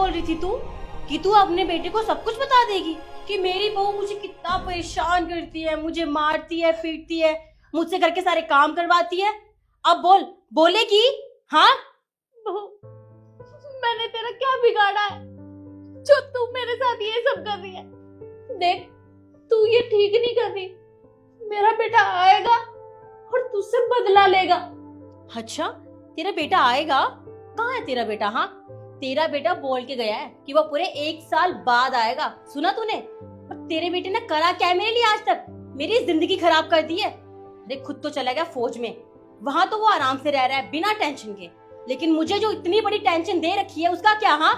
बोल रही थी तू कि तू अपने बेटे को सब कुछ बता देगी कि मेरी बहू मुझे कितना परेशान करती है, मुझे मारती है, पीटती है, मुझसे घर के सारे काम करवाती है। अब बोल, बोलेगी? हाँ बहू, मैंने तेरा क्या बिगाड़ा है जो तू मेरे साथ ये सब कर रही है? देख, तू ये ठीक नहीं कर रही। मेरा बेटा आएगा और तुझसे बदला लेगा। अच्छा, तेरा बेटा आएगा? कहाँ है तेरा बेटा? हाँ, तेरा बेटा बोल के गया है कि वो पूरे 1 साल बाद आएगा। सुना तूने? और तेरे बेटे ने करा क्या है मेरे लिए आज तक? मेरी जिंदगी खराब कर दी है। देख, खुद तो चला गया फौज में, वहां तो वो आराम से रह रहा है बिना टेंशन के, लेकिन मुझे जो इतनी बड़ी टेंशन दे रखी है उसका क्या? हाँ,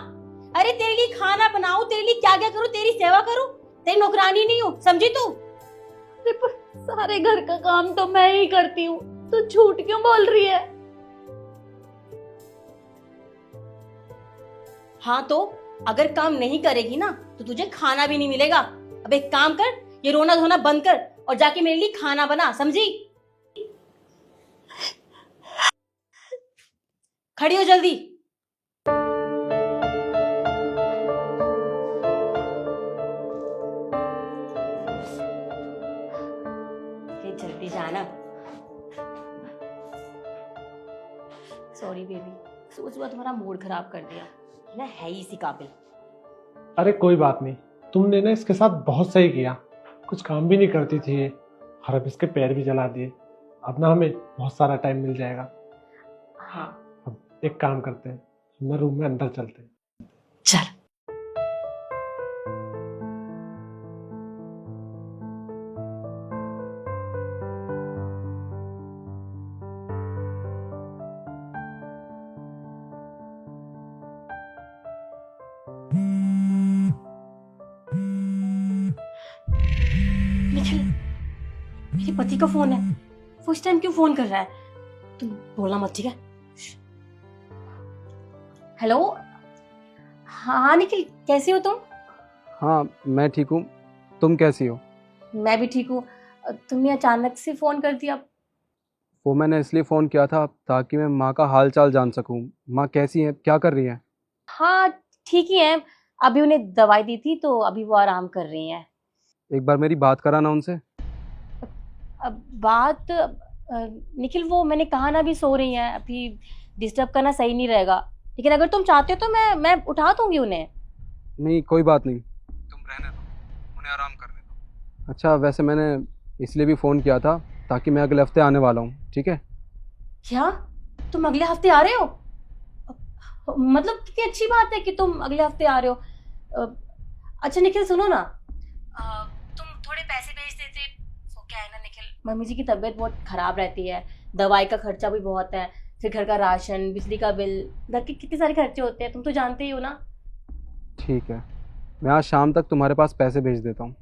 अरे तेरे लिए खाना बनाऊं, तेरे लिए क्या क्या करूं, तेरी सेवा करूं, तेरी नौकरानी नहीं हूँ, समझी तू? सारे घर का काम तो मैं ही करती हूँ, तू झूठ क्यों बोल रही है? हाँ तो अगर काम नहीं करेगी ना तो तुझे खाना भी नहीं मिलेगा। अब एक काम कर, ये रोना धोना बंद कर और जाके मेरे लिए खाना बना, समझी? खड़ी हो जल्दी। जल्दी जाना। सॉरी बेबी, सुबह सुबह तुम्हारा मूड खराब कर दिया ना, है ही इसी काबिल। अरे कोई बात नहीं, तुमने ना इसके साथ बहुत सही किया। कुछ काम भी नहीं करती थी ये, और अब इसके पैर भी जला दिए। अब ना हमें बहुत सारा टाइम मिल जाएगा। हाँ अब एक काम करते हैं, हम ना रूम में अंदर चलते हैं। चल। निखिल, मेरे पति का फोन है, वो इस टाइम क्यों फोन कर रहा है? तुम बोलना मत, ठीक है? हेलो, हाँ निखिल, कैसे हो तुम? हाँ, मैं ठीक हूँ। तुम कैसी हो? मैं भी ठीक हूँ। तुमने अचानक से फोन कर दिया। वो मैंने इसलिए फ़ोन किया था ताकि मैं माँ का हाल चाल जान सकूँ। माँ कैसी है, क्या कर रही है? हाँ ठीक ही है, अभी उन्हें दवाई दी थी तो अभी वो आराम कर रही हैं। एक बार मेरी बात कराना उनसे। अब बात निखिल, वो मैंने कहा ना, अभी सो रही हैं, अभी डिस्टर्ब करना सही नहीं रहेगा, लेकिन अगर तुम चाहते हो तो मैं उठा दूंगी उन्हें। नहीं, कोई बात नहीं, तुम रहने दो, उन्हें आराम करने दो। अच्छा, वैसे मैंने इसलिए भी फ़ोन किया था ताकि मैं अगले हफ्ते आने वाला हूँ, ठीक है? क्या तुम अगले हफ्ते आ रहे हो? मतलब कितनी अच्छी बात है कि तुम अगले हफ्ते आ रहे हो। अच्छा निखिल सुनो ना, तुम थोड़े पैसे भेज देते। वो क्या है ना निखिल, मम्मी जी की तबीयत बहुत खराब रहती है, दवाई का खर्चा भी बहुत है, फिर घर का राशन, बिजली का बिल, घर के कितने सारे खर्चे होते हैं, तुम तो जानते ही हो ना। ठीक है, मैं आज शाम तक तुम्हारे पास पैसे भेज देता हूँ।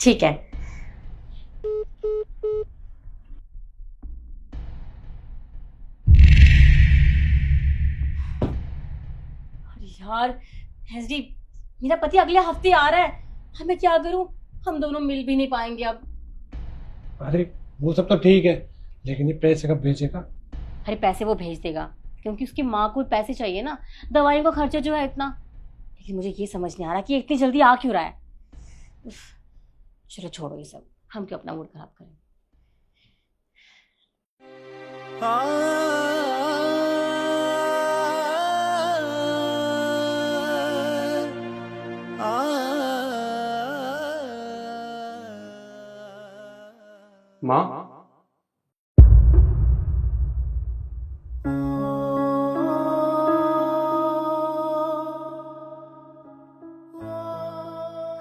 ठीक है। अरे यार हैजरी, मेरा पति अगले हफ्ते आ रहा है, हमें क्या करूं? हम दोनों मिल भी नहीं पाएंगे अब। अरे वो सब तो ठीक है, लेकिन ये पैसे कब भेजेगा? अरे पैसे वो भेज देगा, क्योंकि उसकी माँ को पैसे चाहिए ना, दवाइयों का खर्चा जो है इतना। लेकिन मुझे ये समझ नहीं आ रहा कि इतनी जल्दी आ क्यों रहा है। उफ, चलो छोड़ो ये सब, हम क्यों अपना मूड खराब करें। माँ,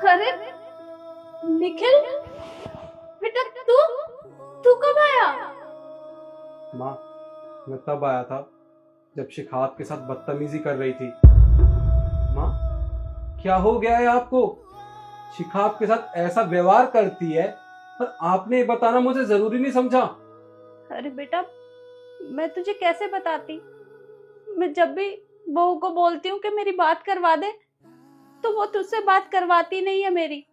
अरे निखिल, बेटा तू तू कब आया? माँ, मैं तब आया था जब शिखावत के साथ बदतमीजी कर रही थी। माँ, क्या हो गया है आपको? शिखावत के साथ ऐसा व्यवहार करती है, पर आपने ये बताना मुझे जरूरी नहीं समझा? अरे बेटा, मैं तुझे कैसे बताती? मैं जब भी बहू को बोलती हूँ कि मेरी बात करवा दे, तो वो तुझसे बात करवाती नहीं है मेरी,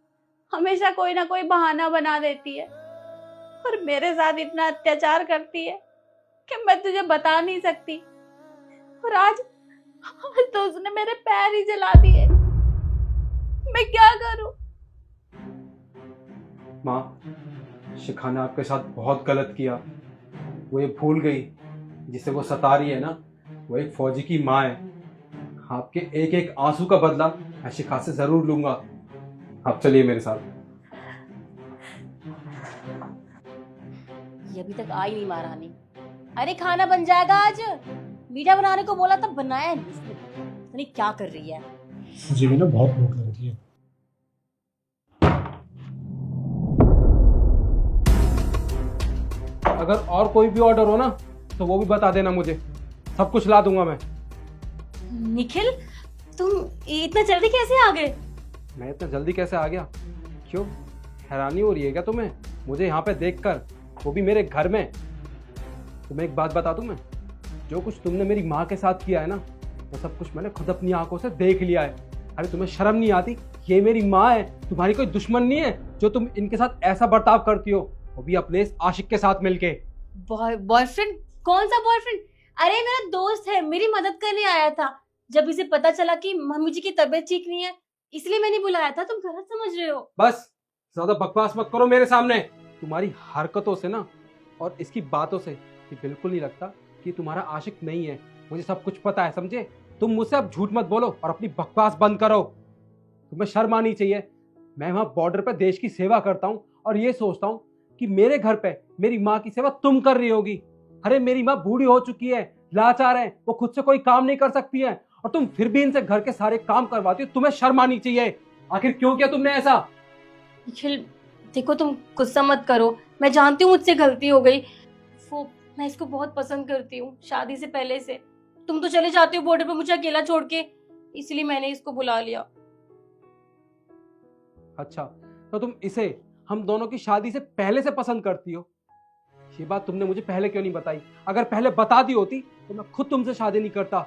हमेशा कोई ना कोई बहाना बना देती है और मेरे साथ इतना अत्याचार करती है कि मैं तुझे बता नहीं सकती। और आज तो उसने मेरे पैर ही जला दिए। मैं क्या करूं? माँ, शिखा ने आपके साथ बहुत गलत किया। वो ये भूल गई जिसे वो सता रही है ना, वो एक फौजी की माँ है। आपके एक एक आंसू का बदला मैं शिखा से जरूर लूंगा। आप चलिए मेरे साथ। ये अभी तक आई नहीं महारानी। अरे खाना बन जाएगा आज। मीठा बनाने को बोला तब बनाया नहीं इसने। पता नहीं क्या कर रही है। मुझे भी ना बहुत भूख लग रही है। अगर और कोई भी ऑर्डर हो ना तो वो भी बता देना मुझे, सब कुछ ला दूंगा मैं। निखिल, तुम इतना जल्दी कैसे आ गए? मैं इतना जल्दी कैसे आ गया? क्यों, हैरानी हो रही है क्या तुम्हें मुझे यहाँ पे देखकर, वो भी मेरे घर में? तुम्हें एक बात बता दूं मैं, जो कुछ तुमने मेरी माँ के साथ किया है ना, वो सब कुछ मैंने खुद अपनी आंखों से देख लिया है। अरे तुम्हें शर्म नहीं आती? ये मेरी माँ है, तुम्हारी कोई दुश्मन नहीं है जो तुम इनके साथ ऐसा बर्ताव करती हो, वो भी अपने इस आशिक के साथ मिलके। बॉयफ्रेंड? कौन सा बॉयफ्रेंड? अरे मेरा दोस्त है, मेरी मदद करने आया था। जब इसे पता चला कि मम्मी जी की तबीयत ठीक नहीं है, इसलिए मैंने बुलाया था। तुम गलत समझ रहे हो। बस ज्यादा बकवास मत करो मेरे सामने। तुम्हारी हरकतों से ना और इसकी बातों से ये बिल्कुल नहीं लगता कि तुम्हारा आशिक नहीं है। मुझे सब कुछ पता है, समझे? तुम मुझसे अब झूठ मत बोलो और अपनी बकवास बंद करो। तुम्हें शर्म आनी चाहिए। मैं वहां बॉर्डर पे देश की सेवा करता हूँ और ये सोचता हूँ कि मेरे घर पे मेरी माँ की सेवा तुम कर रही होगी। अरे मेरी माँ बूढ़ी हो चुकी है, लाचार है, वो खुद से कोई काम नहीं कर सकती है और तुम फिर भी इनसे घर के सारे काम करवाती हो। तुम्हें शर्म आनी चाहिए। आखिर क्यों किया तुमने ऐसा? निखिल देखो, तुम गुस्सा मत करो। मैं जानती हूँ मुझसे गलती हो गई। वो मैं इसको बहुत पसंद करती हूँ शादी से पहले से। तुम तो चले जाती हो बॉर्डर पे मुझे अकेला छोड़ के, इसलिए मैंने इसको बुला लिया। अच्छा, तो तुम इसे हम दोनों की शादी से पहले से पसंद करती हो? ये बात तुमने मुझे पहले क्यों नहीं बताई? अगर पहले बता दी होती तो मैं खुद तुमसे शादी नहीं करता।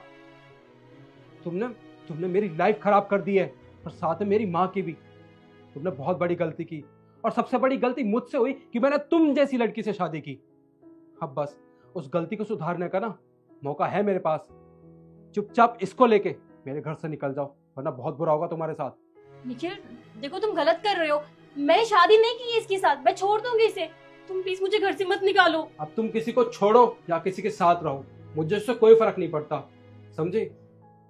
तुमने तुमने मेरी लाइफ खराब कर दी है और साथ में मेरी माँ की भी। तुमने बहुत बड़ी गलती की और सबसे बड़ी गलती मुझसे हुई कि मैंने तुम जैसी लड़की से शादी की। अब बस उस गलती को सुधारने का ना मौका है मेरे पास। चुपचाप इसको लेके मेरे घर से निकल जाओ, वरना बहुत बुरा होगा तुम्हारे साथ। निखिल देखो, तुम गलत कर रहे हो। मैंने शादी नहीं की है इसके साथ। मैं छोड़ दूंगी इसे। तुम प्लीज मुझे घर से मत निकालो। अब तुम किसी को छोड़ो या किसी के साथ रहो, मुझे उससे कोई फर्क नहीं पड़ता, समझे?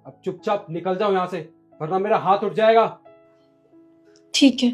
अब चुपचाप निकल जाओ यहाँ से, वरना मेरा हाथ उठ जाएगा। ठीक है।